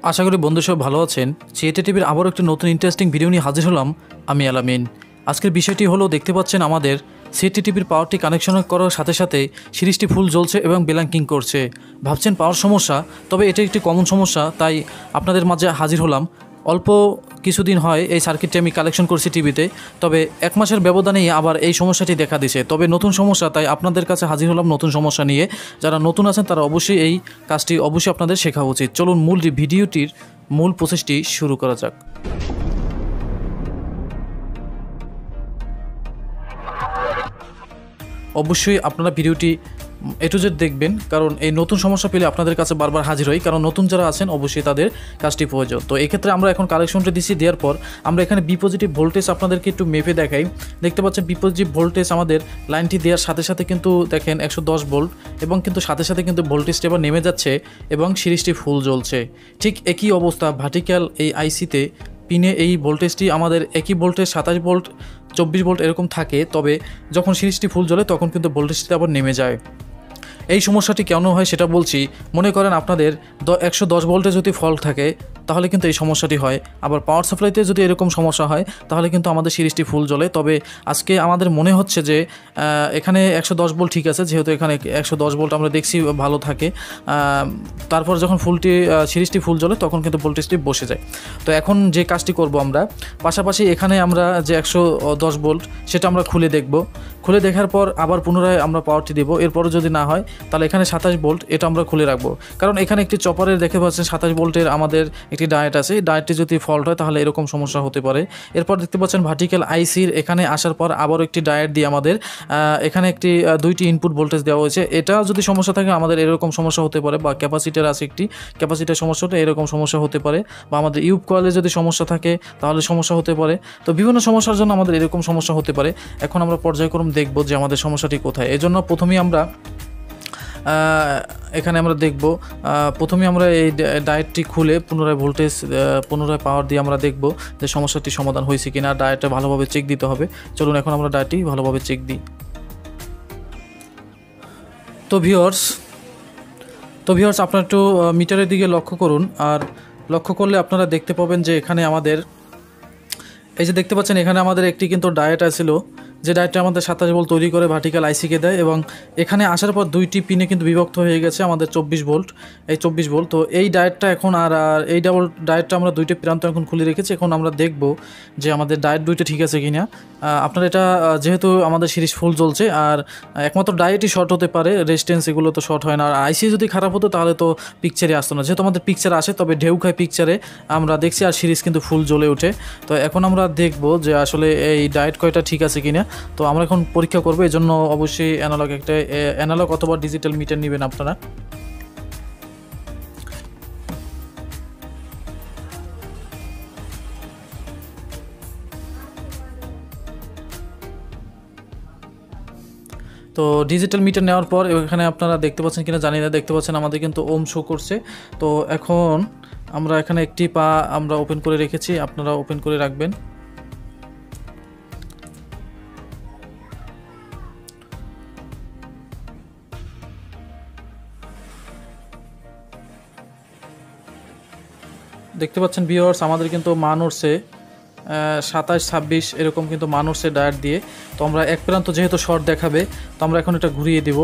আশা করি বন্ধু সব ভালো আছেন। সিএটি টিভির আবার একটি নতুন ইন্টারেস্টিং ভিডিও নিয়ে হাজির হলাম আমি আলামিন। আজকের বিষয়টি হলো, দেখতে পাচ্ছেন আমাদের সিএটি টিভির পাওয়ারটি কানেকশন করার সাথে সাথে সিরিজটি ফুল জ্বলছে এবং ব্ল্যাঙ্কিং করছে। ভাবছেন পাওয়ার সমস্যা, তবে এটা একটি কমন সমস্যা, তাই আপনাদের মাঝে হাজির হলাম। অল্প কিছুদিন হয় এই সার্কিটটি আমি কালেকশন করছি টিভিতে, তবে 1 মাসের ব্যবধানেই আবার এই সমস্যাটি দেখা দিছে। তবে নতুন সমস্যা, তাই আপনাদের কাছে হাজির হলাম নতুন সমস্যা নিয়ে। যারা নতুন আছেন তারা অবশ্যই এই কাজটি অবশ্যই আপনাদের শেখা উচিত। চলুন মূল ভিডিওটির মূল প্রসেসটি শুরু করা যাক। অবশ্যই আপনারা ভিডিওটি এ টু জেড দেখবেন, কারণ এই নতুন সমস্যা পেলে আপনাদের কাছে বারবার হাজির হই, কারণ নতুন যারা আছেন অবশ্যই তাদের কাজটি প্রয়োজন। তো এক্ষেত্রে আমরা এখন কালেকশনটা দিচ্ছি, দেওয়ার পর আমরা এখানে বি পজিটিভ ভোল্টেজ আপনাদেরকে একটু মেপে দেখাই। দেখতে পাচ্ছেন বি পজিটিভ ভোল্টেজ আমাদের লাইনটি দেওয়ার সাথে সাথে কিন্তু দেখেন 110 ভোল্ট, এবং কিন্তু সাথে সাথে কিন্তু ভোল্টেজটা এবার নেমে যাচ্ছে এবং সিরিজটি ফুল জ্বলছে। ঠিক একই অবস্থা ভার্টিক্যাল এই আইসিতে পিনে এই ভোল্টেজটি আমাদের একই ভোল্টেজ 27 ভোল্ট 24 ভোল্ট এরকম থাকে, তবে যখন সিরিজটি ফুল জ্বলে তখন কিন্তু ভোল্টেজটি আবার নেমে যায়। এই সমস্যাটি কেন হয় সেটা বলছি। মনে করেন আপনাদের 110 ভোল্টে যদি ফল্ট থাকে তাহলে কিন্তু এই সমস্যাটি হয়। আবার পাওয়ার সাপ্লাইতে যদি এরকম সমস্যা হয় তাহলে কিন্তু আমাদের সিরিজটি ফুল জ্বলে। তবে আজকে আমাদের মনে হচ্ছে যে এখানে 110 ভোল্ট ঠিক আছে, যেহেতু এখানে 110 ভোল্ট আমরা দেখছি ভালো থাকে। তারপর যখন সিরিজটি ফুল জ্বলে তখন কিন্তু ভোল্টেজটি বসে যায়। তো এখন যে কাজটি করব আমরা, পাশাপাশি এখানে আমরা যে 110 ভোল্ট সেটা আমরা খুলে দেখব। খুলে দেখার পর আবার পুনরায় আমরা পাওয়ারটি দেবো। এরপরও যদি না হয় তাহলে এখানে 27 ভোল্ট এটা আমরা খুলে রাখবো, কারণ এখানে একটি চপারের দেখতে পাচ্ছেন 27 ভোল্টের আমাদের একটি ডায়েট আছে। এই ডায়েটটি যদি ফল্ট হয় তাহলে এরকম সমস্যা হতে পারে। এরপর দেখতে পাচ্ছেন ভার্টিক্যাল আইসির এখানে আসার পর আবার একটি ডায়েট দিয়ে আমাদের এখানে একটি 2টি ইনপুট ভোল্টেজ দেওয়া হয়েছে। এটা যদি সমস্যা থাকে আমাদের এরকম সমস্যা হতে পারে, বা ক্যাপাসিটার আছে একটি ক্যাপাসিটার সমস্যাটা এরকম সমস্যা হতে পারে, বা আমাদের ইউব কয়েলে যদি সমস্যা থাকে তাহলে সমস্যা হতে পারে। তো বিভিন্ন সমস্যার জন্য আমাদের এরকম সমস্যা হতে পারে। এখন আমরা পর্যায়ক্রমে দেখব যে আমাদের সমস্যাটি কোথায়। এজন্য প্রথমেই আমরা এখানে আমরা দেখব, প্রথমে আমরা এই ডায়েটটি খুলে পুনরায় পাওয়ার দিয়ে আমরা দেখব যে সমস্যাটি সমাধান হয়েছে কিনা। ডায়েটটা ভালোভাবে চেক দিতে হবে। চলুন এখন আমরা ডায়েটটি ভালোভাবে চেক দিই। তো ভিউয়ার্স আপনারা একটু মিটারের দিকে লক্ষ্য করুন। আর লক্ষ্য করলে আপনারা দেখতে পাবেন যে এখানে আমাদের এই যে দেখতে পাচ্ছেন এখানে আমাদের একটি কিন্তু ডায়েট আছিল, যে ডায়েটটা আমাদের 27 ভোল্ট তৈরি করে ভার্টিক্যাল আইসিকে দেয়, এবং এখানে আসার পর 2টি পিনে কিন্তু বিভক্ত হয়ে গেছে আমাদের 24 ভোল্ট। এই 24 ভোল্ট, তো এই ডায়েটটা এখন আর এই ডায়েটটা আমরা 2টি প্রান্ত এখন খুলে রেখেছি। এখন আমরা দেখব যে আমাদের ডায়েট 2টা ঠিক আছে কিনা। আপনার এটা যেহেতু আমাদের সিরিজ ফুল জ্বলছে, আর একমাত্র ডায়েটই শর্ট হতে পারে, রেজিস্ট্যান্স এগুলো তো শর্ট হয় না। আর আইসি যদি খারাপ হতো তাহলে তো পিকচারে আসতো না, যেহেতু আমাদের পিকচার আসে তবে ঢেউ খায় পিকচারে আমরা দেখছি, আর সিরিজ কিন্তু ফুল জ্বলে ওঠে। তো এখন আমরা দেখব যে আসলে এই ডায়েট কয়টা ঠিক আছে কিনা। তো আমরা এখন পরীক্ষা করবো, এই জন্য অবশ্যই অ্যানালগ অথবা ডিজিটাল মিটার নেবেন আপনারা। তো ডিজিটাল মিটার নেওয়ার পর এখানে আপনারা দেখতে পাচ্ছেন কিনা জানি না, দেখতে পাচ্ছেন আমাদের কিন্তু ওম শো করছে। তো এখন আমরা এখানে একটি পা আমরা ওপেন করে রেখেছি, আপনারা ওপেন করে রাখবেন। দেখতে পাচ্ছেন ভিউয়ার্স আমাদের কিন্তু মান উঠছে 27 26 এরকম কিন্তু মান উঠছে ডায়েট দিয়ে। তো আমরা এক প্রান্ত যেহেতু শর্ট দেখাবে, তো আমরা এখন এটা ঘুরিয়ে দেব।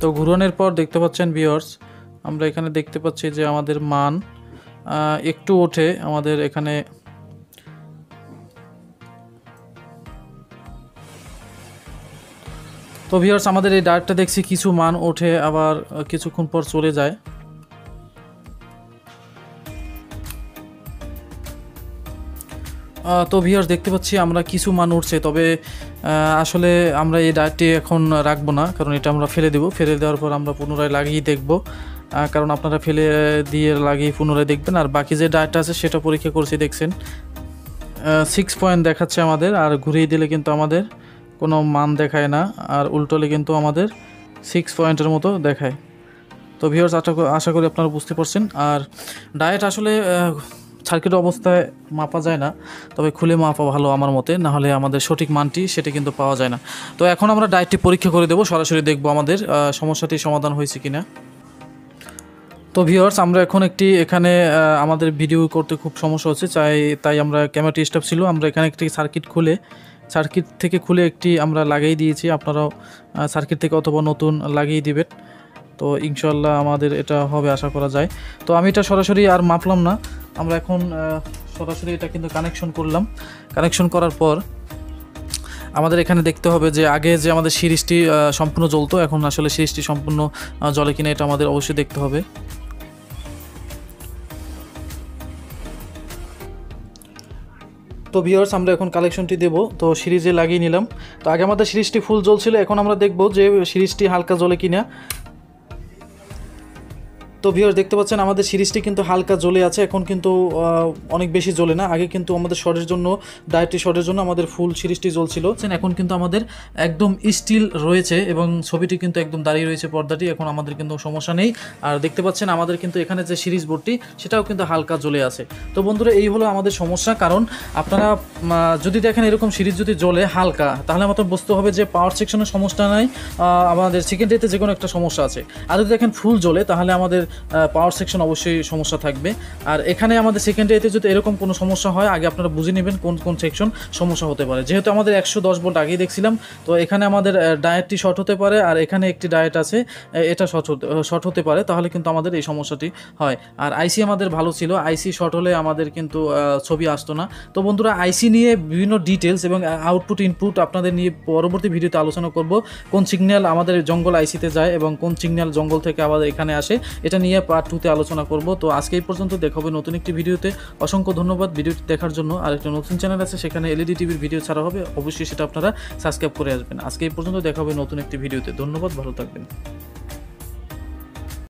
তো ঘুরানোর পর দেখতে পাচ্ছেন ভিউয়ার্স আমরা এখানে দেখতে পাচ্ছি যে আমাদের মান একটু ওঠে আমাদের এখানে। তো ভিউয়ার্স আমাদের এই ডায়েটটা দেখছি কিছু মান ওঠে আবার কিছুক্ষণ পর চলে যায়। তো ভিউয়ার্স দেখতে পাচ্ছি আমরা কিছু মান উঠছে, তবে আসলে আমরা এই ডায়েটটি এখন রাখবো না, কারণ এটা আমরা ফেলে দেব। ফেলে দেওয়ার পর আমরা পুনরায় লাগিয়ে দেখব, কারণ আপনারা ফেলে দিয়ে লাগিয়ে পুনরায় দেখবেন। আর বাকি যে ডায়েটটা আছে সেটা পরীক্ষা করছি, দেখছেন 6 পয়েন্ট দেখাচ্ছে আমাদের, আর ঘুরিয়ে দিলে কিন্তু আমাদের কোনো মান দেখায় না, আর উল্টোলে কিন্তু আমাদের 6 পয়েন্টের মতো দেখায়। তো ভিউয়ার্স আশা করি আপনারা বুঝতে পারছেন। আর ডায়েট আসলে সার্কিট অবস্থায় মাপা যায় না, তবে খুলে মাপা ভালো আমার মতে, না হলে আমাদের সঠিক মানটি সেটা কিন্তু পাওয়া যায় না। তো এখন আমরা ডায়েটটি পরীক্ষা করে দেবো, সরাসরি দেখবো আমাদের সমস্যাটি সমাধান হয়েছে কিনা। তো ভিউয়ার্স, আমরা এখন এখানে আমাদের ভিডিও করতে খুব সমস্যা হচ্ছে, তাই আমরা ক্যামেরাটি স্টপ ছিল, আমরা এখানে একটি সার্কিট থেকে খুলে একটি আমরা লাগিয়ে দিয়েছি। আপনারাও সার্কিট থেকে অথবা নতুন লাগিয়ে দিবেন, তো ইনশাল্লাহ আমাদের এটা হবে আশা করা যায়। তো আমি এটা সরাসরি আর মাপলাম না, আমরা এখন সরাসরি এটা কিন্তু কানেকশন করলাম। কানেকশন করার পর আমাদের এখানে দেখতে হবে যে আগে যে আমাদের সিরিজটি সম্পূর্ণ জ্বলতো, এখন আসলে সিরিজটি সম্পূর্ণ জ্বলে কিনা এটা আমাদের অবশ্যই দেখতে হবে। তো ভিউয়ার্স, আমরা এখন কালেকশনটি দেব, তো সিরিজে লাগিয়ে নিলাম। তো আগে আমাদের সিরিজটি ফুল জ্বলছিল, এখন আমরা দেখব যে সিরিজটি হালকা জ্বলে কিনা। তো ভিউয়ার্স, দেখতে পাচ্ছেন আমাদের সিরিজটি কিন্তু হালকা জ্বলে আছে, এখন কিন্তু অনেক বেশি জ্বলে না। আগে কিন্তু আমাদের শর্টের জন্য, ডায়েটরি শর্টের জন্য আমাদের ফুল সিরিজটি জ্বলছিল, এখন কিন্তু আমাদের একদম স্টিল রয়েছে এবং ছবিটি কিন্তু একদম দাঁড়িয়ে রয়েছে, পর্দাটি এখন আমাদের কিন্তু সমস্যা নেই। আর দেখতে পাচ্ছেন আমাদের কিন্তু এখানে যে সিরিজ বোর্ডটি সেটাও কিন্তু হালকা জ্বলে আছে। তো বন্ধুরা, এই হলো আমাদের সমস্যা। কারণ আপনারা যদি দেখেন এরকম সিরিজ যদি জ্বলে হালকা, তাহলে আমাদের বুঝতে হবে যে পাওয়ার সেকশনের সমস্যা নাই, আমাদের সেকেন্ডারিতে যে কোনো একটা সমস্যা আছে। আর যদি দেখেন ফুল জ্বলে, তাহলে আমাদের পাওয়ার সেকশন অবশ্যই সমস্যা থাকবে। আর এখানে আমাদের সেকেন্ডারিতে যদি এরকম কোনো সমস্যা হয়, আগে আপনারা বুঝে নেবেন কোন কোন সেকশন সমস্যা হতে পারে। যেহেতু আমাদের 110 ভোল্ট আগেই দেখছিলাম, তো এখানে আমাদের ডায়েটটি শর্ট হতে পারে, আর এখানে একটি ডায়েট আছে, এটা শর্ট হতে পারে, তাহলে কিন্তু আমাদের এই সমস্যাটি হয়। আর আইসি আমাদের ভালো ছিল, আইসি শর্ট হলে আমাদের কিন্তু ছবি আসতো না। তো বন্ধুরা, আইসি নিয়ে বিভিন্ন ডিটেলস এবং আউটপুট ইনপুট আপনাদের নিয়ে পরবর্তী ভিডিওতে আলোচনা করব। কোন সিগন্যাল আমাদের জঙ্গল আইসিতে যায় এবং কোন সিগন্যাল জঙ্গল থেকে আমাদের এখানে আসে, এটা নিয়ে পার্ট 2-তে আলোচনা করব। তো আজকে এই পর্যন্ত, দেখা হবে নতুন একটি ভিডিওতে। অসংখ্য ধন্যবাদ ভিডিওটি দেখার জন্য। আর একটা নতুন চ্যানেল আছে, সেখানে এলইডি টিভির ভিডিও ছাড়া হবে, অবশ্যই সেটা আপনারা সাবস্ক্রাইব করে আসবেন। আজকে এই পর্যন্ত, দেখা হবে নতুন একটি ভিডিওতে। ধন্যবাদ, ভালো থাকবেন।